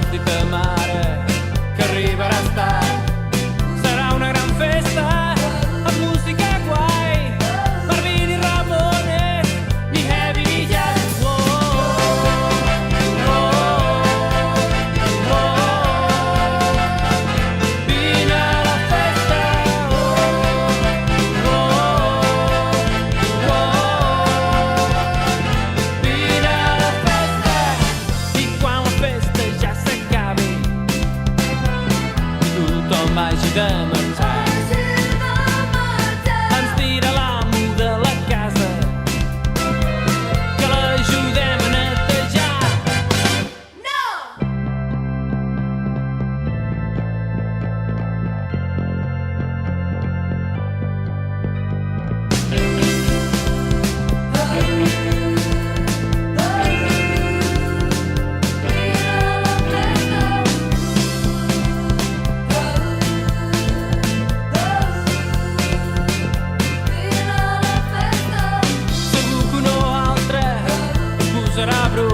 pots dir ta mare que arribaràs tard. Serà una gran festa amb música guai, Marvin i Ramones i heavy i jazz. Vine a la festa, vine a la festa. I quan la festa ja s'acabi, tothom hagi de marxar, ens tira l'amo de la casa que l'ajudem a netejar. Segur que no altre es posarà brut